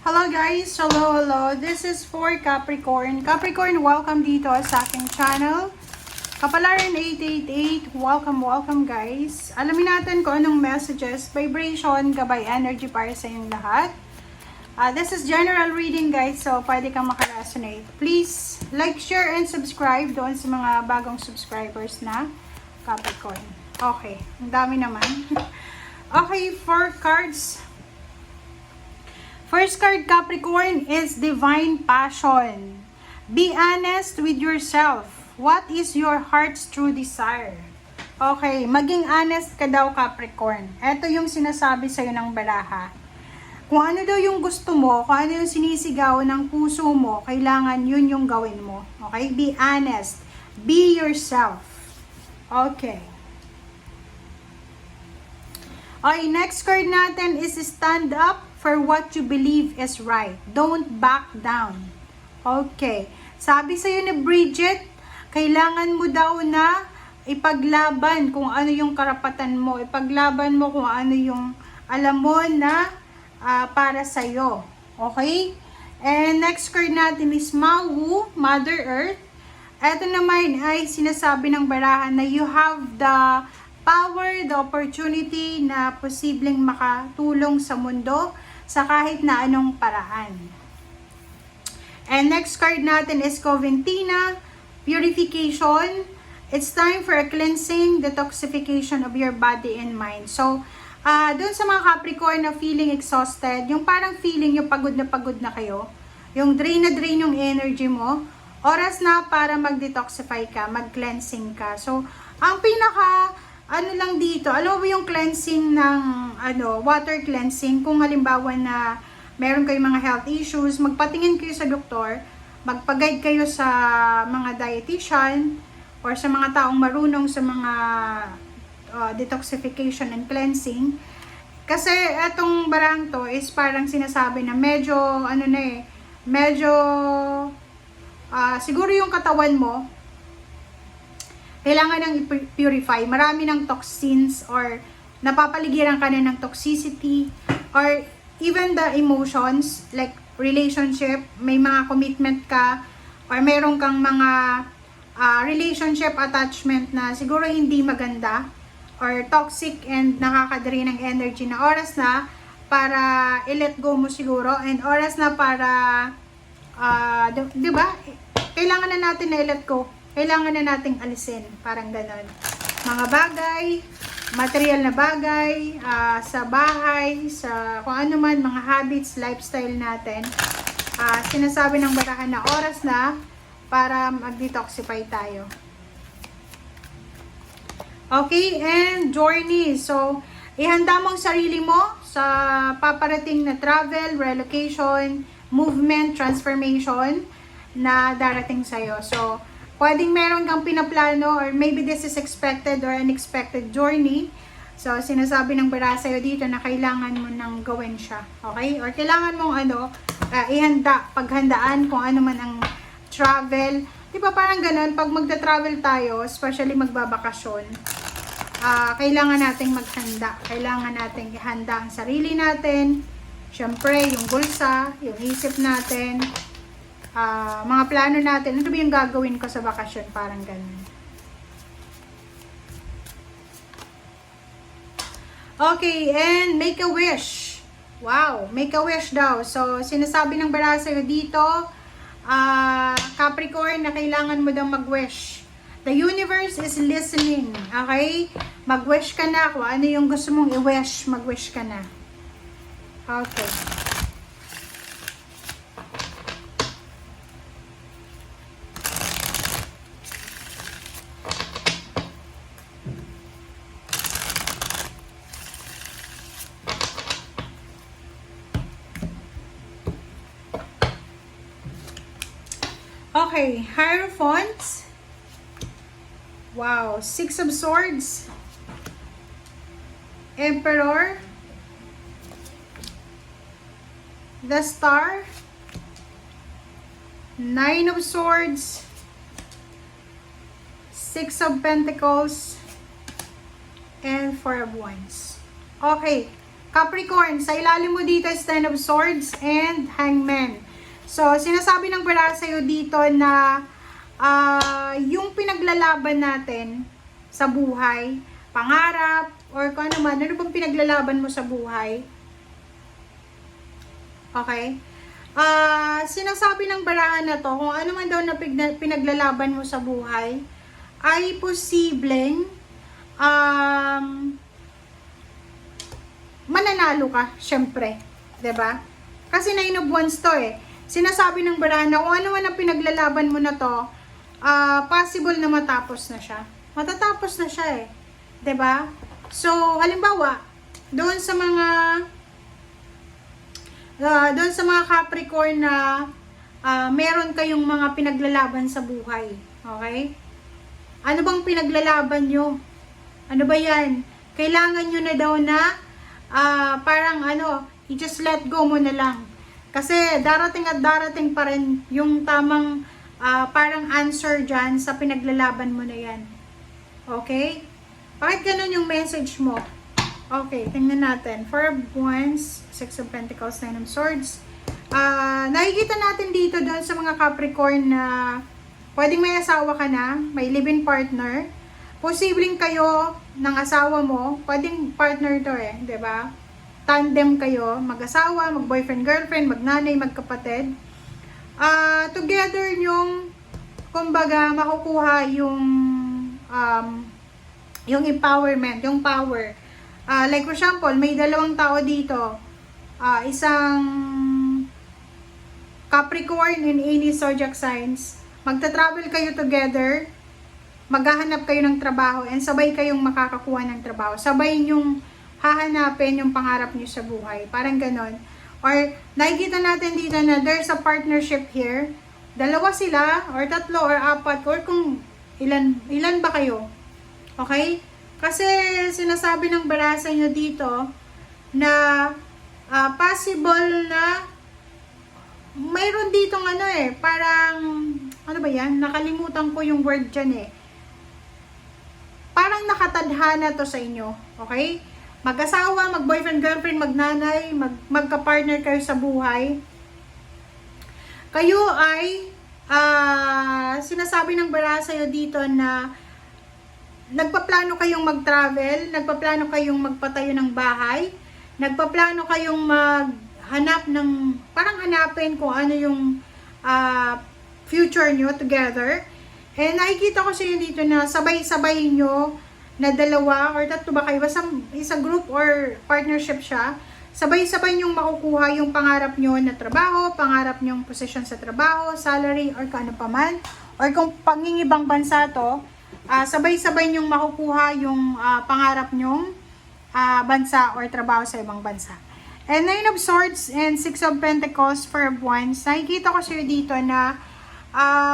Hello guys! Hello! This is for Capricorn. Capricorn, welcome dito sa aking channel. Kapalaran 888, welcome guys. Alamin natin kung anong messages, vibration, gabay, energy para sa inyong lahat. This is general reading guys, so pwede kang makaresonate. Please like, share, and subscribe doon sa mga bagong subscribers na Capricorn. Okay, ang dami naman. Okay, 4 cards. First card, Capricorn, is Divine Passion. Be honest with yourself. What is your heart's true desire? Okay, maging honest ka daw, Capricorn. Ito yung sinasabi sa'yo ng baraha. Kung ano daw yung gusto mo, kung ano yung sinisigaw ng puso mo, kailangan yun yung gawin mo. Okay? Be honest. Be yourself. Okay. Okay, next card natin is Stand Up for what you believe is right. Don't back down. Okay. Sabi sa'yo ni Bridget, kailangan mo daw na ipaglaban kung ano yung karapatan mo. Ipaglaban mo kung ano yung alam mo na para sa'yo. Okay? And next card natin is Mawu, Mother Earth. Ito naman ay sinasabi ng barahan na you have the power, the opportunity na posibleng makatulong sa mundo sa kahit na anong paraan. And next card natin is Coventina, Purification. It's time for a cleansing, detoxification of your body and mind. So, dun sa mga Capricorn na feeling exhausted, yung parang feeling yung pagod na kayo, yung drain na drain yung energy mo, oras na para mag-detoxify ka, mag-cleansing ka. So, ang pinaka ano lang dito, alam mo yung cleansing ng water cleansing, kung halimbawa na meron kayong mga health issues, magpatingin kayo sa doktor, magpag-guide kayo sa mga dietitian or sa mga taong marunong sa mga detoxification and cleansing. Kasi etong barang to is parang sinasabi na medyo siguro yung katawan mo kailangan nang i-purify. Marami ng toxins or napapaligiran ka na ng toxicity or even the emotions like relationship, may mga commitment ka or meron kang mga relationship attachment na siguro hindi maganda or toxic and nakakadiri ng energy na oras na para i-let go mo siguro and oras na para diba? Kailangan na natin na i-let go. Kailangan na nating alisin, parang ganon. Mga bagay, material na bagay, sa bahay, sa kung ano man, mga habits, lifestyle natin. Sinasabi ng barahan na oras na para mag-detoxify tayo. Okay, and journey. So, ihanda mo ang sarili mo sa paparating na travel, relocation, movement, transformation na darating sa'yo. So, pwedeng meron kang pinaplano or maybe this is expected or unexpected journey. So, sinasabi ng baraha sa'yo dito na kailangan mo nang gawin siya. Okay? Or kailangan mong paghandaan kung ano man ang travel. Di ba parang ganun, pag magta-travel tayo, especially magbabakasyon, kailangan nating maghanda. Kailangan nating ihanda ang sarili natin. Siyempre, yung bulsa, yung isip natin, mga plano natin, ano ba yung gagawin ko sa bakasyon, parang ganun. Okay, and make a wish. Wow, make a wish daw. So, sinasabi ng baraha sa'yo dito, Capricorn, na kailangan mo daw mag-wish. The universe is listening. Okay? Mag-wish ka na. Kung ano yung gusto mong i-wish, mag-wish ka na. Okay. Okay, Hierophant. Wow, 6 of Swords. Emperor. The Star. 9 of Swords. 6 of Pentacles. And 4 of Wands. Okay, Capricorn, sa ilalim mo dito is Ten of Swords and Hangman. So, sinasabi ng bala sa'yo dito na yung pinaglalaban natin sa buhay, pangarap, or kung ano man, ano bang pinaglalaban mo sa buhay? Okay? Sinasabi ng barahan na to, kung ano man daw na pinaglalaban mo sa buhay, ay posibleng mananalo ka, syempre. 'Di ba? Kasi Nine of Wands to eh. Sinasabi ng barahan na kung ano man ang pinaglalaban mo na to, possible na matapos na siya. Matatapos na siya eh. 'Di ba? So, halimbawa, doon sa mga Capricorn na meron kayong mga pinaglalaban sa buhay. Okay? Ano bang pinaglalaban nyo? Ano ba yan? Kailangan nyo na daw na parang i-just let go mo na lang. Kasi darating at darating pa rin yung tamang parang answer dyan sa pinaglalaban mo na yan. Okay? Bakit ganun yung message mo? Okay, tingnan natin. Four of Wands, Six of Pentacles, Nine of Swords. Nakikita natin dito doon sa mga Capricorn na pwedeng may asawa ka na, may live-in partner. Posibleng kayo ng asawa mo, pwedeng partner to eh, 'di ba? Tandem kayo, mag-asawa, mag-boyfriend, girlfriend, mag-nanay, magkapatid. Together yung kumbaga makukuha yung empowerment, yung power. Like for example, may dalawang tao dito. Isang Capricorn and any zodiac signs. Magta-travel kayo together. Maghahanap kayo ng trabaho and sabay kayong makakakuha ng trabaho. Sabay nyong hahanapin yung pangarap nyo sa buhay. Parang ganon. Or nakikita natin dito na there's a partnership here. Dalawa sila, or tatlo, or apat, or kung ilan ba kayo. Okay? Kasi sinasabi ng barasa nyo dito na possible na mayroon ditong parang, ano ba yan? Nakalimutan ko yung word dyan eh. Parang nakatadhana to sa inyo. Okay? Mag-asawa, mag-boyfriend, girlfriend, mag-nanay, magka-partner kayo sa buhay. Kayo ay, sinasabi ng barasa nyo dito na nagpaplano kayong mag-travel, nagpaplano kayong magpatayo ng bahay, nagpaplano kayong maghanap ng, parang hanapin kung ano yung future nyo together. And nakikita ko sa inyo dito na sabay-sabay nyo na dalawa or tatlo ba kayo, basta isang group or partnership siya, sabay-sabay nyong makukuha yung pangarap nyo na trabaho, pangarap nyong posisyon sa trabaho, salary, or kano pa man, or kung pangingibang bansa to, sabay-sabay nyong makukuha yung pangarap nyong bansa or trabaho sa ibang bansa. And Nine of Swords and Six of Pentacles, Four of Wands, nakikita ko siya dito na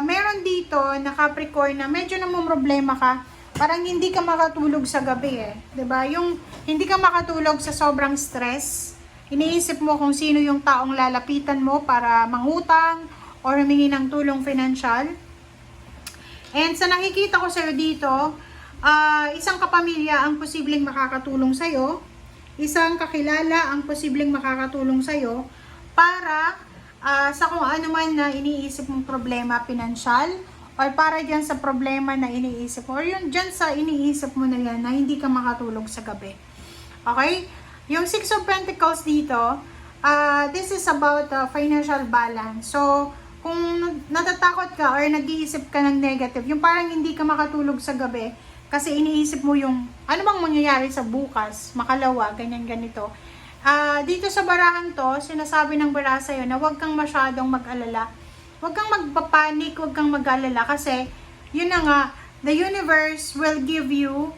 meron dito na Capricorn na medyo namumroblema ka. Parang hindi ka makatulog sa gabi eh. 'Di ba? Yung hindi ka makatulog sa sobrang stress. Iniisip mo kung sino yung taong lalapitan mo para mangutang or humingi ng tulong financial. And sa nakikita ko sa'yo dito, isang kapamilya ang posibleng makakatulong sa'yo, isang kakilala ang posibleng makakatulong sa'yo para sa kung ano man na iniisip mong problema pinansyal, or para dyan sa problema na iniisip mo, or yun dyan sa iniisip mo na yan na hindi ka makatulog sa gabi. Okay? Yung Six of Pentacles dito, this is about financial balance. So, kung natatakot ka or nag-iisip ka ng negative, yung parang hindi ka makatulog sa gabi kasi iniisip mo yung ano bang mangyayari sa bukas, makalawa, ganyan ganito. Dito sa barahan to, sinasabi ng bara sa'yo na huwag kang masyadong mag-alala. Huwag kang magpapanik, huwag kang mag-alala kasi yun na nga, the universe will give you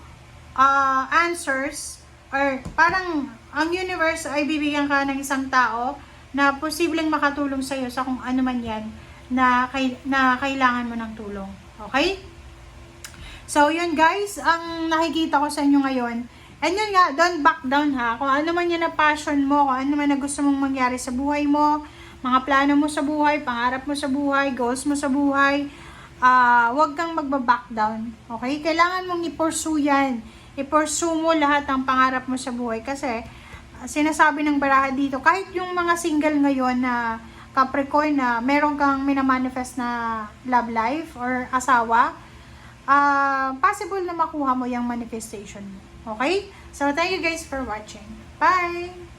answers, or parang ang universe ay bibigyan ka ng isang tao na posibleng makatulong sa'yo sa kung ano man yan na kailangan mo ng tulong. Okay? So, yun guys, ang nakikita ko sa inyo ngayon. And yun nga, don't back down ha. Kung ano man yan na passion mo, kung ano man na gusto mong mangyari sa buhay mo, mga plano mo sa buhay, pangarap mo sa buhay, goals mo sa buhay, huwag kang magbaback down. Okay? Kailangan mong i-pursue yan. I-pursue mo lahat ng pangarap mo sa buhay kasi sinasabi ng baraha dito, kahit yung mga single ngayon na Capricorn na meron kang minamanifest na love life or asawa, possible na makuha mo yung manifestation mo. Okay? So, thank you guys for watching. Bye!